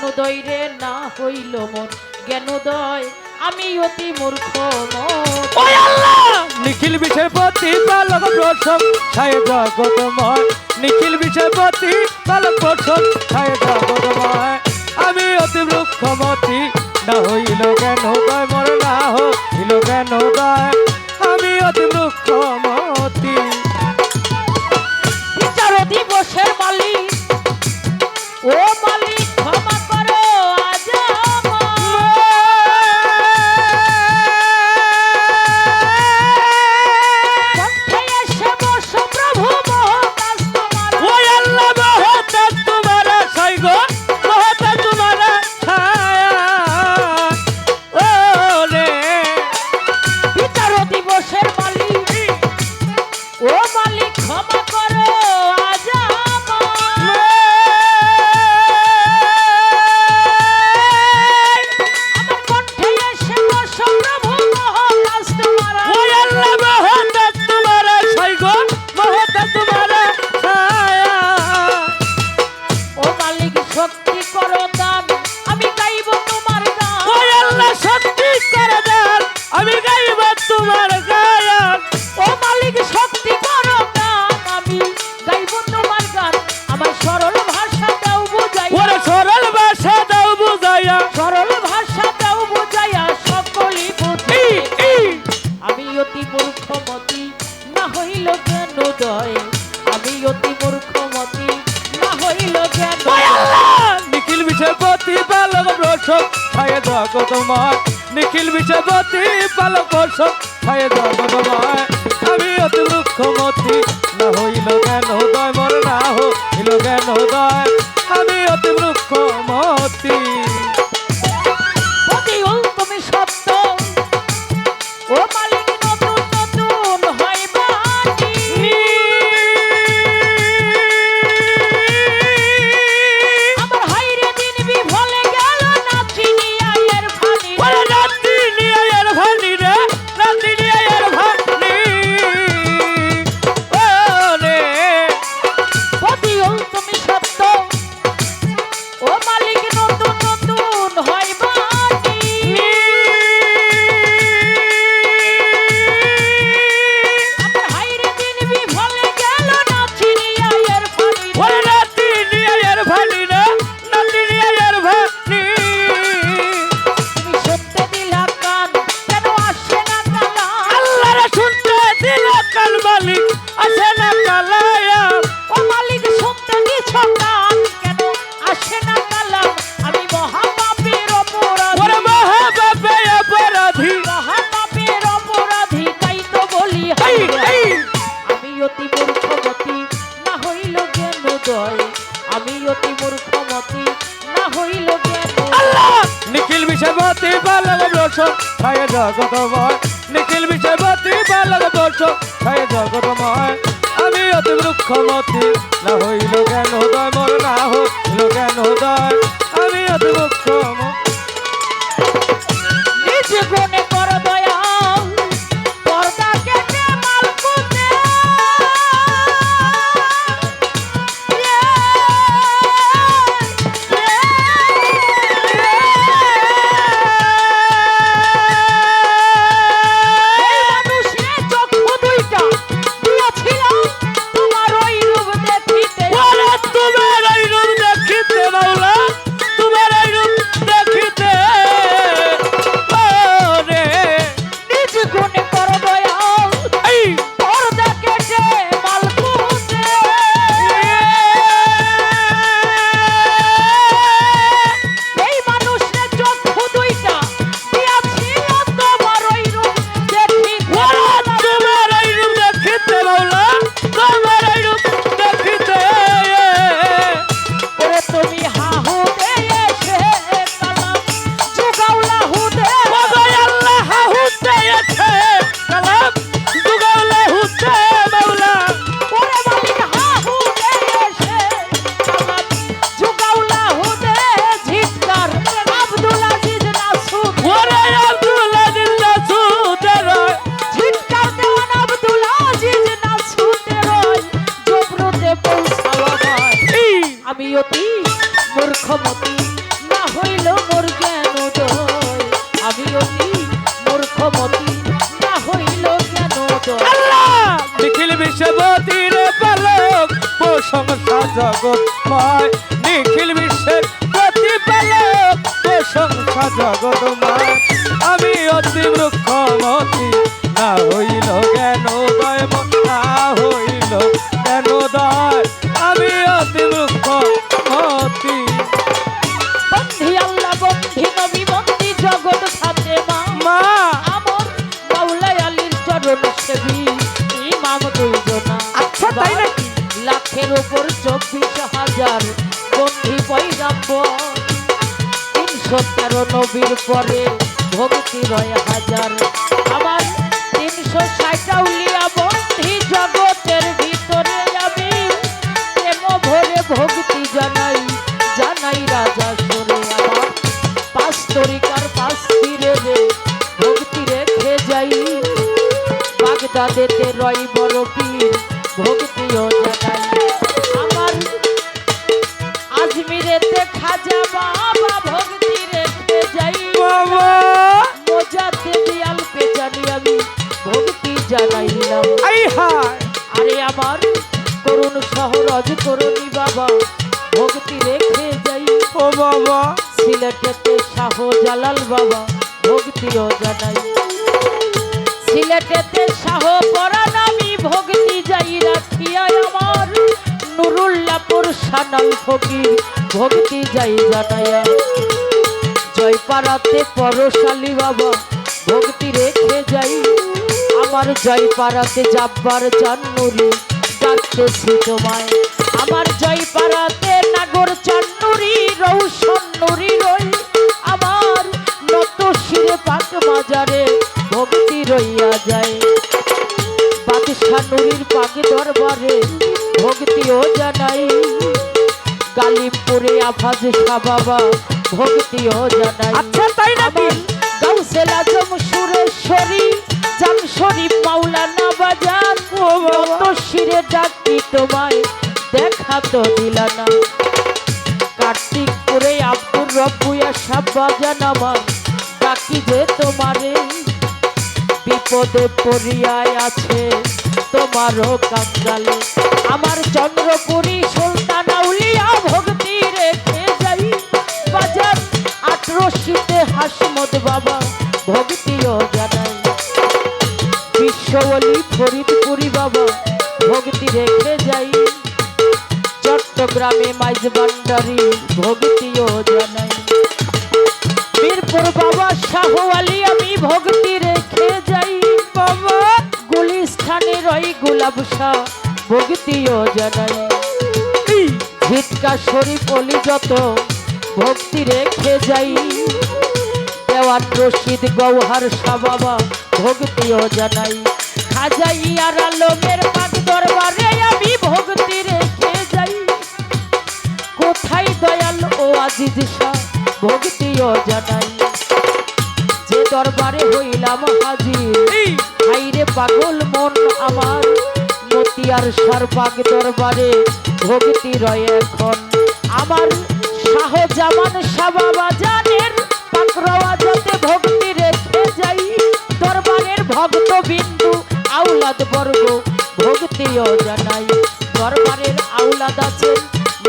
জ্ঞানোদয় রে না হইল মোর জ্ঞানোদয় আমি অতি মূর্খ ওই আল্লাহ নিখিল বিচারপতি বালক প্রসব ছায় জগতময় নিখিল বিচারপতি বালক প্রসব ছায় জগতময় আমি অতি বৃক্ষমতি না হইল জ্ঞানোদয় মোর না হইল জ্ঞানোদয় আমি অতি বৃক্ষমতি বিচার দিবসের মালিক ও মালিক ক্ষমা করো আজ আমি অতি মূর্খমতি না হইল জ্ঞান নিখিল বিচারপতি বালক প্রসব ছায় জগতময় নিখিল বিচারপতি বালক প্রসব ছায় জগতময় আমি অতি মূর্খমতি না হইল জ্ঞানোদয় মোর না হইল জ্ঞানোদয় আমি অতি মূর্খমতি তুমি সত্য ও মালিক নতুন নতুন হয় বাণী আমার হাইরে দিন বিফলে গেল নাতি নিয়ায়ের ফানি ওরে নাতি নিয়ায়ের ফানি রে নাতি নিয়ায়ের ফানি ওরে পতিও তুমি সত্য ও মালিক নতুন নতুন হয় বাণী আমার হাইরে দিন বিফলে গেল নাতি নিয়ায়ের ফানি ওরে নাতি নিয়ায়ের ফানি রে নাতি নিয়ায়ের ফানি তুমি শুনতে দিলা কান কেন আসে না কালা আল্লাহ রে শুনতে দিল কাল মালিক আসে না কালায়া ও মালিক শুনতে দিছ কান কেন আসে না কালাম আমি মহাপাপের অপরাধী ওরে মহাপাপে অপরাধী মহাপাপের অপরাধী তাই তো বলি এই এই আমি অতি মূর্খমতি না হইল জ্ঞানোদয় আমি অতি মূর্খমতি না হইল জ্ঞানোদয় আল্লাহ নিখিল বিচারপতি বালক প্রসব ছায় জগতময় নিখিল বিচারপতি বালক প্রসব ছায় জগতময় আমি অতি বৃক্ষমতি না হইল জ্ঞানোদয় মোর না হইল জ্ঞানোদয় আমি অতি বৃক্ষমতি নিজ গুণে কর দয়া পর্দা কেটে মালকুতে এই মানুষে চক্ষু দুইটা দিয়েছিলাম তোমার ওই রূপ দেখিতে ওরে তোমার এই রূপ দেখিতে মাওলা তোমার এই রূপ জগৎময় নিখিল বিশ্বের প্রতিপালক প্রশংসা জগৎময় আমি অতি বৃক্ষমতি না হইল জ্ঞান উদয় না হইল জ্ঞান উদয় আমি অতি বৃক্ষমতি বন্ধি আল্লাহ বন্ধি নবী বন্ধি জগৎ খাতে মা মা আমার মাওলাই আলীর চরণ সেবী ইমাম দুইজনা আচ্ছা তাই নাকি লাখের উপর 24,000 বন্ধি পয়গাম্বর 313 নবীর পরে ভক্তি 9,000 আমার 360 আউলিয়া বন্ধি জগতের ভিতরে আমি প্রেম ভরে ভক্তি জানাই জানাই রাজা সরে আমার 5 তরিকার 5 পীরে রে ভক্তি রেখে যাই বাগদাদেতে রয় বড় পীর ভক্তিও জানাই আমার আজমিরেতে খাজা বাবা ভক্তি রেখে যাই বাবা মোজাতে দিয়াল পেছানি আমি ভক্তি জানাইলাম আই হায় আরে আমার করুণ সহরজ করুণী বাবা ভক্তি রেখে যাই ও বাবা সিলেটেতে শাহ জালাল বাবা ভক্তিও জানাই সিলেটেতে শাহ পরাণ আমি ভক্তি যাই রাখিয়া আমার নুরুল্লাপুর সানাল ফকির ভক্তি যাই জানাইয়া জয়পাড়াতে পরশালী বাবা ভক্তি রেখে যাই আমার জয়পাড়াতে জাব্বার চান্নুরি ডাকতেছি তোমায় আমার জয়পাড়াতে নাগর চান্নুরি রৌশন নুরি রই আমার নত শিরে পাক মাজারে ভক্তি রইয়া যায় বাদশাহ নুরির পাক দরবারে ভক্তিও জানাই গালিমপুরে আফাজ শাহ বাবা ভক্তিও জানাই আচ্ছা তাই নাকি গাউসেল আজম সুরেশ্বরী জান শরীফ মাওলানা বাজার ও বাবা কত শিরে ডাকি তোমায় দেখা তো দিলা না কার্তিকপুরে আব্দুর রব্বুয়া সাহ বাজান আমার ডাকি যে তোমারে বিপদে পড়িয়ায় আছে তোমারও কাঙ্গালে আমার চন্দ্রপুরী সুলতান আউলিয়া ভক্তি রেখে যাই বাজার 18শীতে হাসমত বাবা ভক্তিও জানাই বিশ্ববলি ফরিদপুরি বাবা ভক্তি রেখে যাই চট্টগ্রামে মাইজ ভান্ডারি ভক্তিও জানাই মিরপুর বাবা শাহ আলী আমি ভক্তি রেখে যাই বাবা গুলিস্থানে রই গোলাপ শাহ ভক্তিও জানাই ঝিটকা শরীফ অলি যত ভক্তি রেখে যাই দেওয়ান রশিদ গৌহার শাহ বাবা ভক্তিও জানাই খাজা ইয়ার আলমের পাক দরবারে আমি ভক্তি রেখে যাই কোথায় দয়াল ও আজিজ শাহ ভক্তিও জানাই যে দরবারে হইলাম হাজির হাইরে পাগল মন আমার মতিয়ার সার পাক দরবারে ভক্তি রয় এখন আমার শাহজামান শাহ বাবা জানের পাকরওয়া যাতে ভক্তি রেখে যাই দরবারের ভক্ত বিন্দু আউলাদ বর্গ ভক্তিও জানাই দরবারের আউলাদ আছেন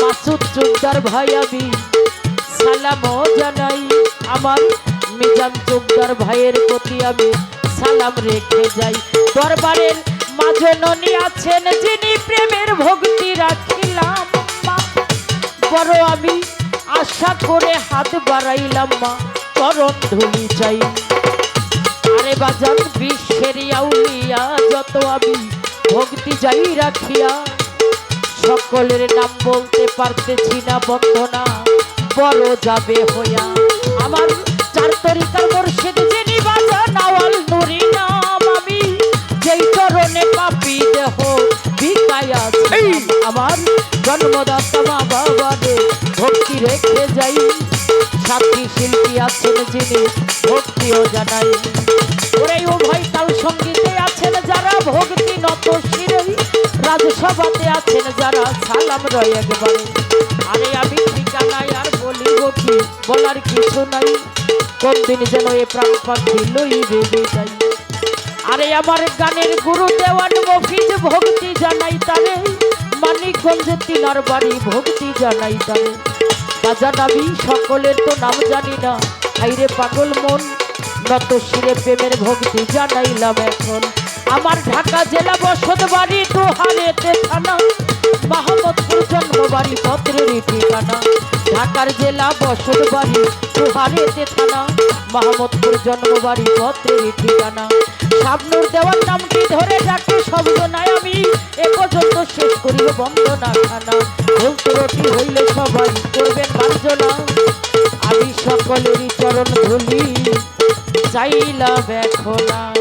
মাসুদ চুকদার ভাই আমি সালামও জানাই আমার মিজান চুকদার ভাইয়ের প্রতি আমি সালাম রেখে যাই দরবারের মাজননী আছেন যিনি প্রেমের ভক্তি রাখিলাম মা বড় আমি আশা করে হাত বাড়াইলাম মা চরণ ধুলি চাই আরে বাজান বিশ্বের আউলিয়া যত আমি ভক্তি যাই রাখিয়া সকলের নাম বলতে পারতেছি না বন্ধনা বড় যাবে হইয়া আমার 4 তরিকার মুর্শিদ যিনি বাজান আওয়াল নুরি নাম আমি যেই চরণে পাপি দেহ ভিকায়া আমার জন্মদাতা মা বাবারে ভক্তি রেখে যাই সাথী শিল্পী আছেন যিনি ভক্তিও জানাই ওরে উভয় তাল সঙ্গীতে আছেন যারা ভক্তি নত শিরে রাজসভাতে আছেন যারা সালাম রয় একবারে আরে আমি ঠিকানায় আর বলিব কি বলার কিছু নাই কোন দিন যেন এ প্রাণ পাখি লইবে বিদায় আরে আমার গানের গুরু দেওয়ান মফিজ ভক্তি জানাই তারে মানিকগঞ্জে তিনার বাড়ি ভক্তি জানাই তারে বাজানাবি সকলের তো নাম জানি না আইরে পাগল মন নত শিরে প্রেমের ভক্তি জানাইলাম এখন আমার ঢাকা জেলা বসত বাড়ি দোহারেতে থানা মাহমদপুর জন্মবাড়ি পত্রের ঠিকানা ঢাকার জেলা বসত বাড়ি দোহারেতে থানা মাহমদপুর জন্মবাড়ি পত্রের ঠিকানা শাবনুর দেওয়ার নামটি ধরে ডাকে শব্দনায় আমি এ পর্যন্ত শেষ করিব বন্দনা খানা ভক্তরটি হইলে সবাই করবেন মার্জনা আমি সকলেরই চরণ ধুলি চাইলাম এখন